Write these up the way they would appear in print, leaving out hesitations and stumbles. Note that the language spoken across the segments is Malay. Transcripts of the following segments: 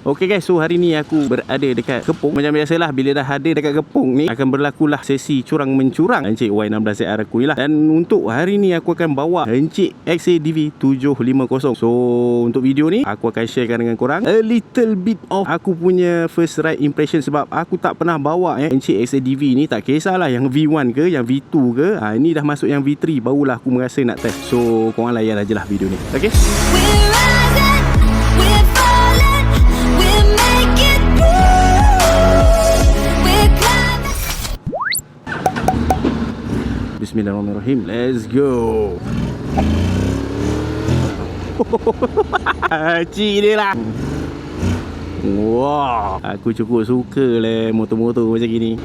Okay guys, so hari ni aku berada dekat Kepong. Macam biasalah, bila dah ada dekat Kepong ni, akan berlakulah sesi curang mencurang Encik Y16ZR aku ni lah. Dan untuk hari ni aku akan bawa Encik XADV 750. So untuk video ni aku akan sharekan dengan korang a little bit of aku punya first ride impression. Sebab aku tak pernah bawa Encik XADV ni. Tak kisahlah yang V1 ke, yang V2 ke, ini dah masuk yang V3, barulah aku merasa nak test. So korang layan aje lah video ni. Okay, Bismillahirrahmanirrahim. Let's go. Cik dia lah. Wow, aku cukup suka lah motor-motor macam gini.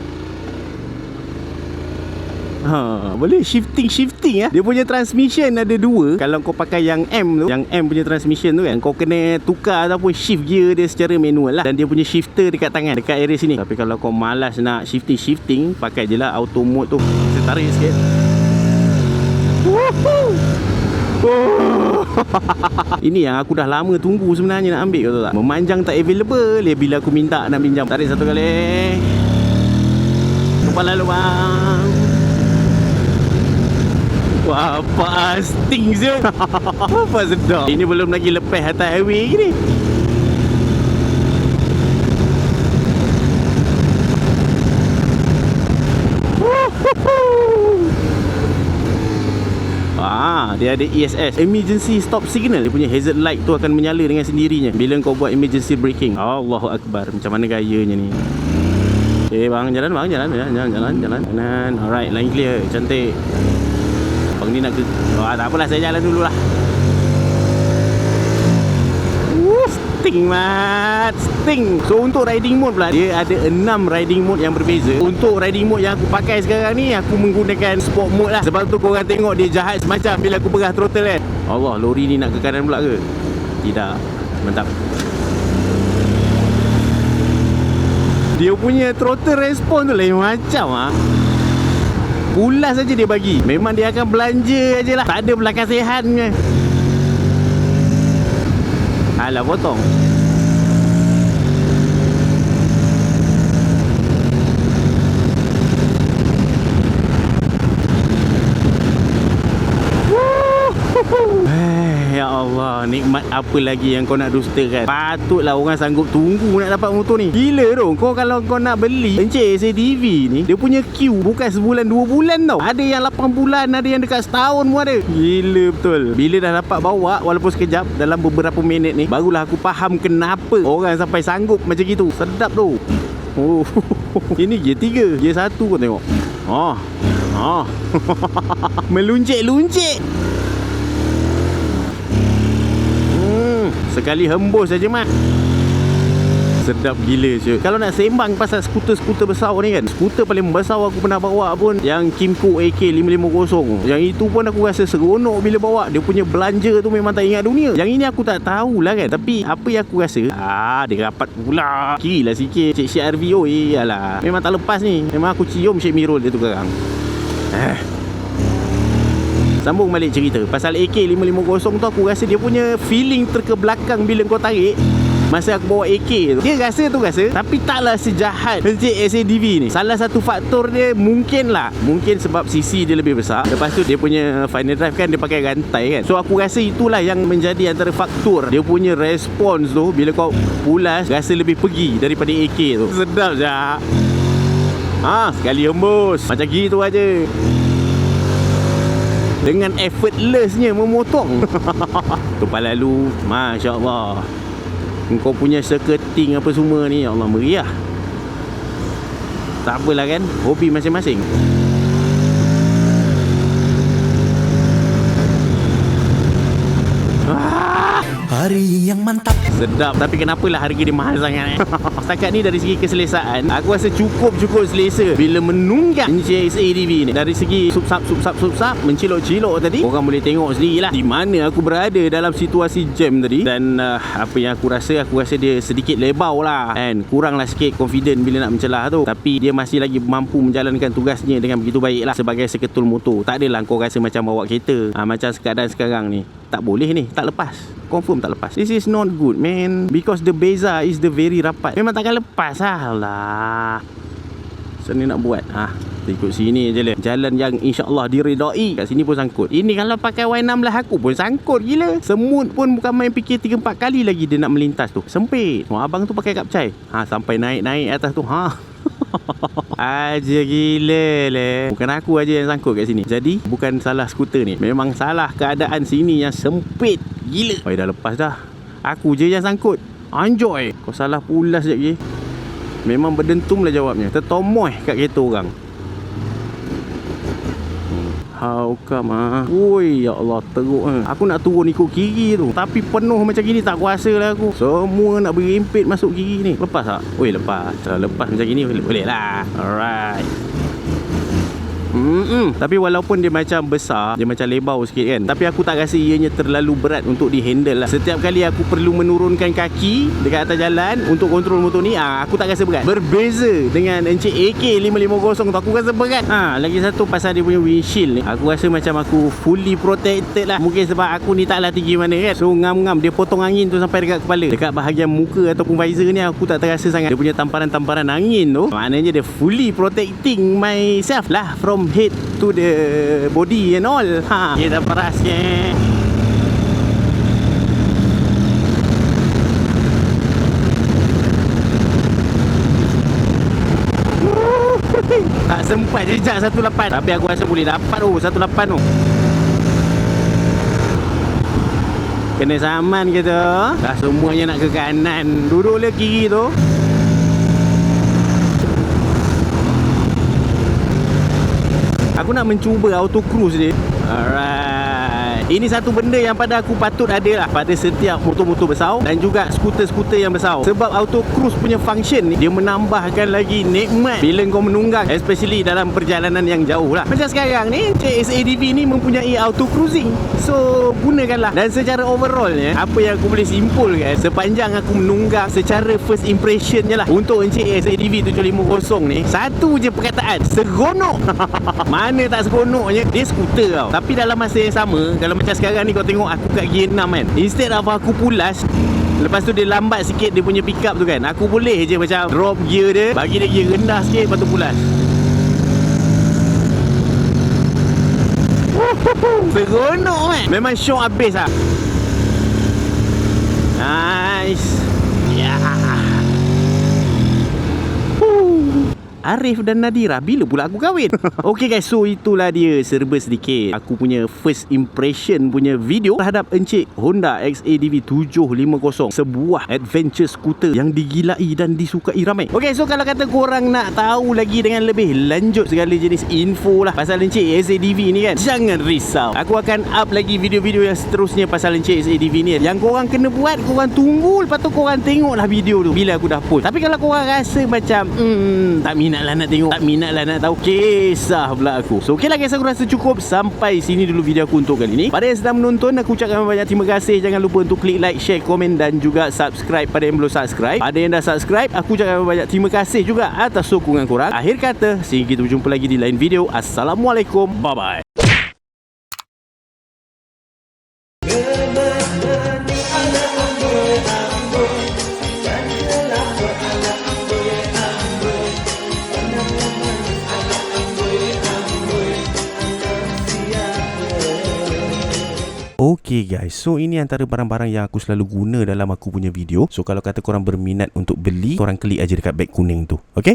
Boleh shifting ya. Dia punya transmission ada dua. Kalau kau pakai yang M tu, yang M punya transmission tu kan, kau kena tukar ataupun shift gear dia secara manual lah. Dan dia punya shifter dekat tangan, dekat area sini. Tapi kalau kau malas nak shifting, pakai je lah auto mode tu. Saya tarik sikit. Ini yang aku dah lama tunggu sebenarnya nak ambil, kau tahu tak? Memanjang tak available. Bila aku minta nak pinjam, tarik satu kali, kepala lubang. Wah, apa sting je. Apa sedap. Ini belum lagi lepas atas highway ni. Dia ada ESS, emergency stop signal. Dia punya hazard light tu akan menyala dengan sendirinya bila kau buat emergency braking. Allahu Akbar. Macam mana gayanya ni. Bang, jalan. Alright, line clear. Cantik. Bang ni nak ke... tak apalah, saya jalan dulu lah. Sting mat, sting. So untuk riding mode pula, dia ada 6 riding mode yang berbeza. Untuk riding mode yang aku pakai sekarang ni, aku menggunakan sport mode lah. Sebab tu korang tengok dia jahat semacam bila aku pegang throttle kan. Allah, lori ni nak ke kanan pula ke? Tidak. Mantap. Dia punya throttle respon tu lain macam pulas saja dia bagi. Memang dia akan belanja aje lah. Tak ada belakang sihat punya. Alah, potong. Ya Allah, nikmat apa lagi yang kau nak dustakan? Patutlah orang sanggup tunggu nak dapat motor ni. Gila tu. Kalau kau nak beli Encik XADV ni, dia punya queue bukan sebulan 2 bulan tau. Ada yang 8 bulan, ada yang dekat setahun pun ada. Gila betul. Bila dah dapat bawa, walaupun sekejap, dalam beberapa minit ni, barulah aku faham kenapa orang sampai sanggup macam gitu. Sedap tu. Ini gear 3, gear 1 kau tengok. Meluncik-luncik. Sekali hembus saja mat. Sedap gila je. Kalau nak sembang pasal skuter-skuter besar ni kan, skuter paling besar aku pernah bawa pun yang Kymco AK550. Yang itu pun aku rasa seronok bila bawa. Dia punya belanja tu memang tak ingat dunia. Yang ini aku tak tahulah kan. Tapi apa yang aku rasa, dia rapat pula. Kiri lah sikit. Cik CRV, alah, memang tak lepas ni. Memang aku cium shake mirror dia tu sekarang. Sambung balik cerita pasal AK550 tu, aku rasa dia punya feeling terkebelakang bila kau tarik. Masa aku bawa AK tu, dia rasa, tapi taklah sejahat Encik XADV ni. Salah satu faktor dia mungkin sebab CC dia lebih besar. Lepas tu dia punya final drive kan, dia pakai rantai kan. So aku rasa itulah yang menjadi antara faktor dia punya respons tu. Bila kau pulas, rasa lebih pergi daripada AK tu. Sedap je. Sekali hembus macam gitu aja. Dengan effortlessnya memotong. Kepala lalu, Masya Allah. Kau punya seketing apa semua ni, ya Allah, meriah. Tak apalah kan, hobi masing-masing. Hari yang mantap. Sedap. Tapi kenapalah harga dia mahal sangat Setakat ni dari segi keselesaan, aku rasa cukup selesa bila menunggang Encik XADV ni. Dari segi subsap mencilok-cilok tadi, orang boleh tengok sendirilah di mana aku berada dalam situasi jam tadi. Dan apa yang aku rasa dia sedikit lebau lah kan. Kuranglah sikit confident bila nak mencelah tu. Tapi dia masih lagi mampu menjalankan tugasnya dengan begitu baik lah sebagai seketul motor. Tak adalah kau rasa macam bawa kereta. Macam keadaan sekarang ni, tak boleh ni, tak lepas. Confirm tak lepas. This is not good, man. man, because the beza is the very rapat. Memang takkan lepas lah. So ni nak buat ikut sini je lah. Jalan yang insyaAllah diredai. Kat sini pun sangkut. Ini kalau pakai Y16 aku pun sangkut gila. Semut pun bukan main fikir 3-4 kali lagi dia nak melintas tu. Sempit. Abang tu pakai kapcai. Sampai naik atas tu. Aja gila lah. Bukan aku aja yang sangkut kat sini. Jadi bukan salah skuter ni, memang salah keadaan sini yang sempit gila. Dah lepas dah. Aku je yang sangkut. Anjoy. Kau salah pula sekejap lagi. Memang berdentum lah jawabnya. Tertomoy kat kereta orang. How come Ui, ya Allah, teruk Aku nak turun ikut kiri tu, tapi penuh macam gini tak kuasa lah aku. Semua nak berimpit masuk kiri ni. Lepas tak? Ui, lepas. Lepas macam gini boleh lah. Alright. Tapi walaupun dia macam besar, dia macam lebar sikit kan, tapi aku tak rasa ianya terlalu berat untuk dihandle lah. Setiap kali aku perlu menurunkan kaki dekat atas jalan untuk kontrol motor ni, aku tak rasa berat. Berbeza dengan Encik AK550 tu, aku rasa berat. Lagi satu pasal dia punya windshield ni, aku rasa macam aku fully protected lah. Mungkin sebab aku ni taklah tinggi mana kan, so ngam-ngam dia potong angin tu sampai dekat kepala. Dekat bahagian muka ataupun visor ni aku tak terasa sangat dia punya tamparan-tamparan angin tu. Maknanya dia fully protecting myself lah from head to the body and all. Kita paras ke. Tak sempat jejak 18, tapi aku rasa boleh dapat 18 tu. Kena saman ke tu. Dah semuanya nak ke kanan. Duduk le kiri tu. Aku nak mencuba auto cruise ni. Alright. Ini satu benda yang pada aku patut ada lah pada setiap motor-motor besar dan juga skuter-skuter yang besar. Sebab auto cruise punya function ni, dia menambahkan lagi nikmat bila kau menunggang, especially dalam perjalanan yang jauh lah. Macam sekarang ni SADV ni mempunyai auto cruising, so gunakanlah. Dan secara overallnya, apa yang aku boleh simpulkan sepanjang aku menunggang secara first impression je lah untuk Encik SADV 750 ni, satu je perkataan: seronok. Mana tak seronoknya, dia skuter tau. Tapi dalam masa yang sama, kalau macam sekarang ni kau tengok aku kat gear 6 kan, instead of aku pulas, lepas tu dia lambat sikit dia punya pick up tu kan, aku boleh je macam drop gear dia, bagi dia gear rendah sikit, lepas tu pulas. Seronok kan. Memang syok habis lah. Nice. Arif dan Nadira, bila pula aku kahwin? Okay guys, so itulah dia serba sedikit aku punya first impression punya video terhadap Encik Honda XADV 750, sebuah adventure scooter yang digilai dan disukai ramai. Okay, so kalau kata korang nak tahu lagi dengan lebih lanjut segala jenis info lah pasal Encik XADV ni kan, jangan risau, aku akan up lagi video-video yang seterusnya pasal Encik XADV ni. Yang korang kena buat, korang tunggu, lepas tu korang tengoklah video tu bila aku dah post. Tapi kalau korang rasa macam tak minat lah nak tengok, tak minat lah nak tahu, kisah pula aku. So ok lah guys, aku rasa cukup sampai sini dulu video aku untuk kali ni. Pada yang sedang menonton, aku ucapkan banyak terima kasih. Jangan lupa untuk klik like, share, komen dan juga subscribe pada yang belum subscribe. Pada yang dah subscribe, aku ucapkan banyak terima kasih juga atas sokongan korang. Akhir kata, sehingga kita berjumpa lagi di lain video. Assalamualaikum, bye bye. Okay guys, so ini antara barang-barang yang aku selalu guna dalam aku punya video. So kalau kata korang berminat untuk beli, korang klik aja dekat beg kuning tu. Okay?